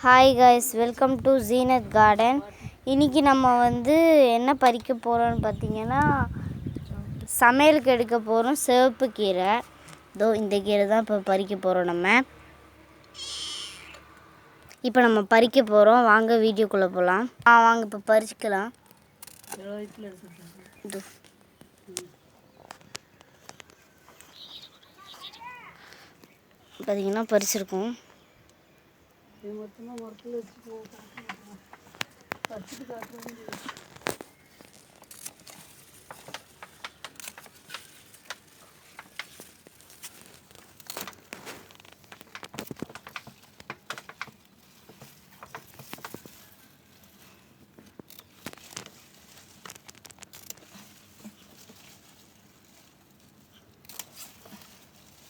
Hi guys, welcome to Zeenat garden. இன்றைக்கி நம்ம என்ன பறிக்க போகிறோம்னு பார்த்தீங்கன்னா, சமையலுக்கு எடுக்க போகிறோம் சிவப்பு கீரை. இந்த கீரை தான் இப்போ பறிக்க போகிறோம். இப்போ நம்ம பறிக்க போகிறோம். வாங்க வீடியோக்குள்ளே போகலாம். வாங்க இப்போ பறிச்சுக்கலாம். பார்த்தீங்கன்னா பறிச்சிருக்கோம்.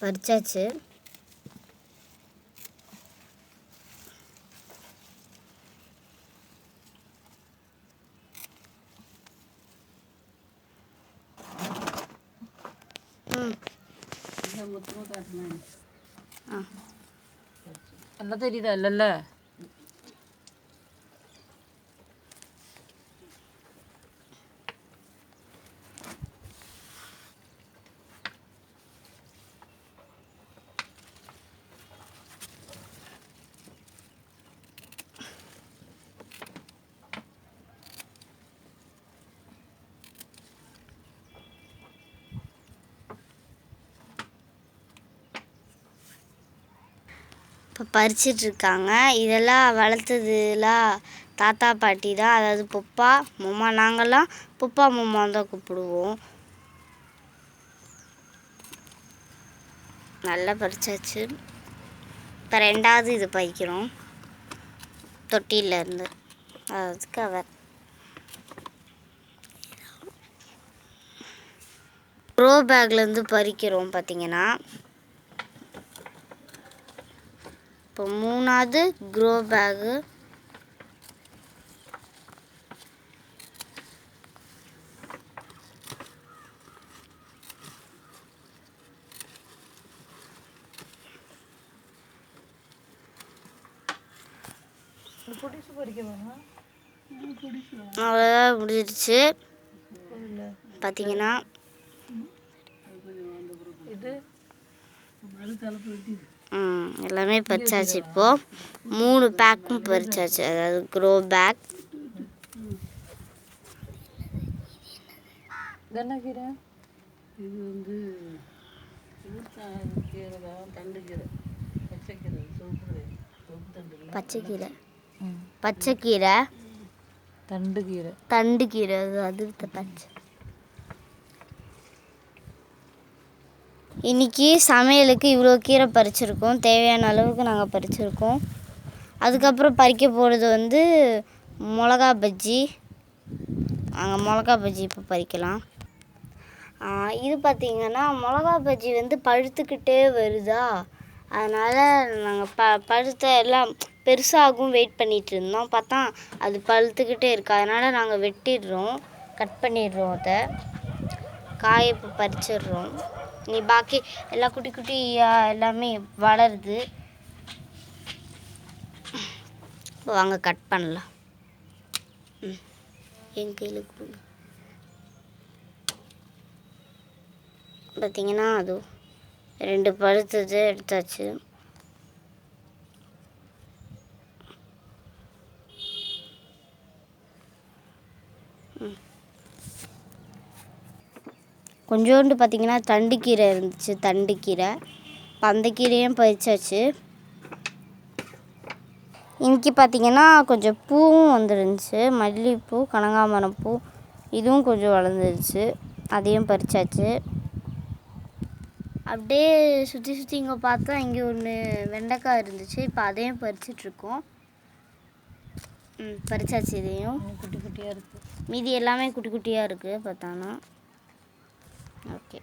பறிச்சாச்சு. நல்லா தெரியுதா? இல்லைல்ல, இப்போ பறிச்சிட்ருக்காங்க. இதெல்லாம் வளர்த்ததுலாம் தாத்தா பாட்டி தான், அதாவது புப்பா மம்மா. நாங்கள்லாம் புப்பா மம்மான்னு தான் கூப்பிடுவோம். நல்லா பறிச்சாச்சு. இப்போ ரெண்டாவது இது பறிக்கிறோம் தொட்டியிலேருந்து. அதாவது கவர். க்ரோ பேக்லேருந்து பறிக்கிறோம். பார்த்தீங்கன்னா இப்போ மூணாவது க்ரோ பேகு. அவ்வளோதான் முடிஞ்சிடுச்சு. பார்த்தீங்கன்னா எல்லாமே பறிச்சாச்சு. இப்போது 3 பேக்கும் பறிச்சாச்சு, அதாவது க்ரோ பேக். என்ன கீரை? இது பச்சைக்கீரை. பச்சைக்கீரை தண்டு கீரை. தண்டு கீரை அது பச்சை. இன்றைக்கி சமையலுக்கு இவ்வளோ கீரை பறிச்சிருக்கோம். தேவையான அளவுக்கு நாங்கள் பறிச்சிருக்கோம். அதுக்கப்புறம் பறிக்க போகிறது மிளகா பஜ்ஜி. நாங்கள் மிளகா பஜ்ஜி இப்போ பறிக்கலாம். இது பார்த்திங்கன்னா மிளகா பஜ்ஜி பழுத்துக்கிட்டே வருதா, அதனால் நாங்கள் பழுத்த எல்லாம் பெருசாகும் வெயிட் பண்ணிகிட்டு இருந்தோம். பார்த்தா அது பழுத்துக்கிட்டே இருக்குது. அதனால் நாங்கள் வெட்டிடுறோம், கட் பண்ணிடுறோம். அதை காயை இப்போ பறிச்சிடுறோம். நீ பாக்கி எல்லாம் குட்டி குட்டியாக எல்லாமே வளருது. வாங்க கட் பண்ணலாம். என் கையில் கொடுங்க. பார்த்தீங்கன்னா அது 2 பழுத்தது எடுத்தாச்சு. கொஞ்சோண்டு பார்த்திங்கன்னா தண்டு கீரை இருந்துச்சு, தண்டு கீரை. அந்த கீரையும் பறிச்சாச்சு. இன்றைக்கி பார்த்திங்கன்னா கொஞ்சம் பூவும் வந்துருந்துச்சு, மல்லிகைப்பூ, கனகாமரம் பூ. இதுவும் கொஞ்சம் வளர்ந்துருச்சு, அதையும் பறிச்சாச்சு. அப்படியே சுற்றி சுற்றி இங்கே பார்த்தா இங்கே ஒன்று வெண்டைக்காய் இருந்துச்சு. இப்போ அதையும் பறிச்சிட்ருக்கோம். பறிச்சாச்சு. இதையும் குட்டி குட்டியாக இருக்குது. மீதி எல்லாமே குட்டி குட்டியாக இருக்குது பார்த்தானா. ஓகே,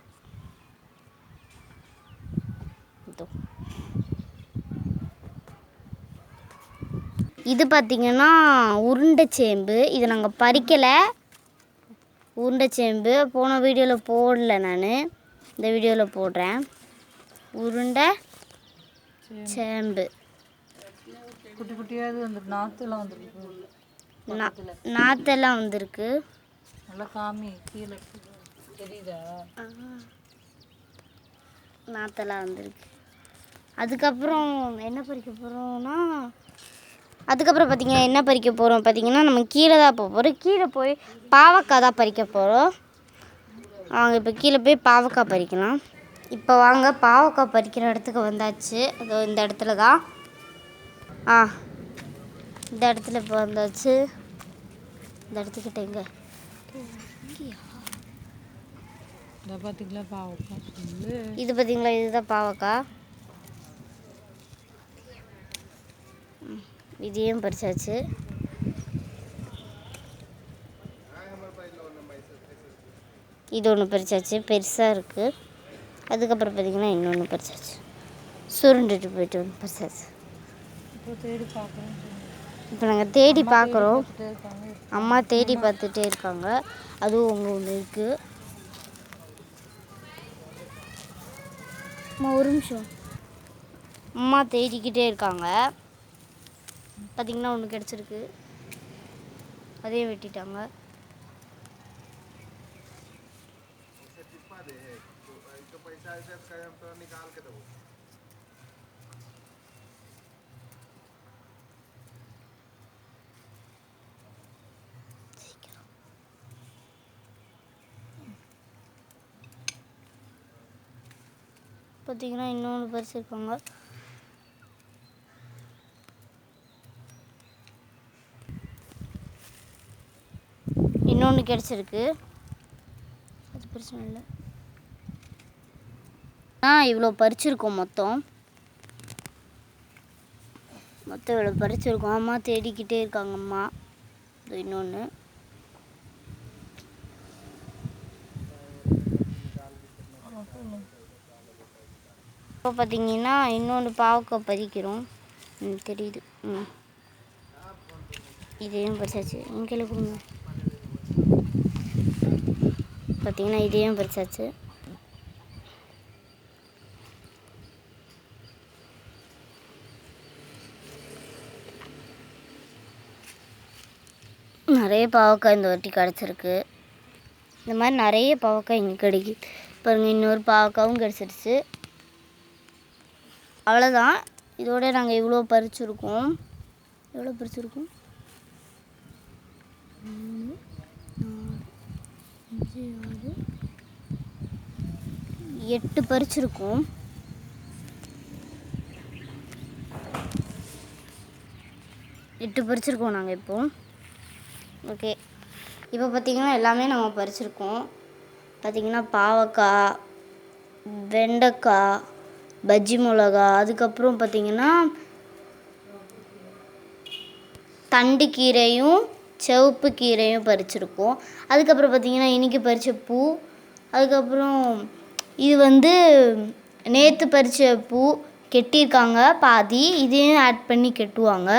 இது பார்த்திங்கன்னா உருண்டை சேம்பு. இது நாங்கள் பறிக்கலை. உருண்டை சேம்பு போன வீடியோவில் போடல, நான் இந்த வீடியோவில் போடுறேன். உருண்டை சேம்பு குட்டி குட்டியாவது வந்துருக்கு, நாற்றுலாம் வந்துருக்கு. நாற்றெல்லாம் வந்திருக்கு. நல்லா காமி கீழே தெரியுதா? நாற்றெல்லாம் வந்திருக்கு. அதுக்கப்புறம் என்ன பறிக்க போகிறோம்னா, அதுக்கப்புறம் பார்த்திங்கன்னா என்ன பறிக்க போகிறோம் பார்த்திங்கன்னா, நம்ம கீழே தான் போக போகிறோம். கீழே போய் பாவக்காய் தான் பறிக்க போகிறோம். வாங்க இப்போ கீழே போய் பாவக்காய் பறிக்கலாம். இப்போ வாங்க பாவக்காய் பறிக்கிற இடத்துக்கு வந்தாச்சு. அதோ இந்த இடத்துல தான். இந்த இடத்துல இப்போ வந்தாச்சு. இந்த இடத்துக்கிட்ட எங்கே பார்த்தீங்களா பாவக்காய் சொல்லு. இது பார்த்தீங்களா, இதுதான் பாவக்காய். இதையும் பறிச்சாச்சு. இது ஒன்று பறிச்சாச்சு, பெருசாக இருக்குது. அதுக்கப்புறம் பார்த்திங்கன்னா இன்னொன்று பறிச்சாச்சு, சுருண்டுட்டு போயிட்டு ஒன்று பறிச்சாச்சு. இப்போ நாங்கள் தேடி பார்க்குறோம். அம்மா தேடி பார்த்துட்டே இருக்காங்க. அதுவும் அங்கே ஒன்று இருக்குது. அம்மா ஒரு நிமிஷம். அம்மா தேடிக்கிட்டே இருக்காங்க. பார்த்திங்கன்னா ஒன்று கிடச்சிருக்கு, அதையும் வெட்டிட்டாங்க. பார்த்தீங்கன்னா இன்னொன்று பறிச்சிருக்காங்க. இன்னொன்று கிடச்சிருக்கு, அது பிரச்சனை இல்லை. இவ்வளோ பறிச்சிருக்கோம். மொத்தம் இவ்வளோ பறிச்சிருக்கோம். அம்மா தேடிக்கிட்டே இருக்காங்க. அம்மா இன்னொன்று இப்போ பார்த்தீங்கன்னா இன்னொன்று பாவக்காய் பறிக்கிறோம். தெரியுது. இதையும் பறிச்சாச்சு. இங்கே கொடுங்க. பார்த்தீங்கன்னா இதையும் பறிச்சாச்சு. நிறைய பாவக்காய் இந்த வாட்டி கிடச்சிருக்கு. இந்த மாதிரி நிறைய பாவக்காய் இங்கே கிடைக்குது. பாருங்கள், இன்னொரு பாவக்காவும் கிடச்சிருச்சு. அவ்வளோதான். இதோட நாங்கள் இவ்வளோ பறிச்சிருக்கோம். எவ்வளோ பறிச்சிருக்கோம்? 3, 4, 5, 6, 8 பறிச்சிருக்கோம். 8 பறிச்சிருக்கோம் நாங்கள் இப்போ. ஓகே, இப்போ பார்த்திங்கன்னா எல்லாமே நம்ம பறிச்சிருக்கோம். பார்த்திங்கன்னா பாவக்காய், வெண்டைக்காய், பஜ்ஜி மிளகா, அதுக்கப்புறம் பார்த்திங்கன்னா தண்டு கீரையும் சிவப்பு கீரையும் பறிச்சிருக்கோம். அதுக்கப்புறம் பார்த்திங்கன்னா இன்றைக்கி பறித்த பூ, அதுக்கப்புறம் இது வந்து நேற்று பறித்த பூ கெட்டியிருக்காங்க பாதி, இதையும் ஆட் பண்ணி கெட்டுவாங்க.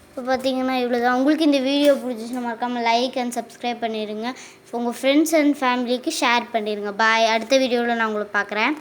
இப்போ பார்த்தீங்கன்னா இவ்வளோதான். உங்களுக்கு இந்த வீடியோ பிடிச்சிச்சுன்னா மறக்காமல் லைக் அண்ட் சப்ஸ்கிரைப் பண்ணிடுங்க. உங்கள் ஃப்ரெண்ட்ஸ் அண்ட் ஃபேமிலிக்கு ஷேர் பண்ணிடுங்க. பாய். அடுத்த வீடியோவில் நான் உங்களை பார்க்குறேன்.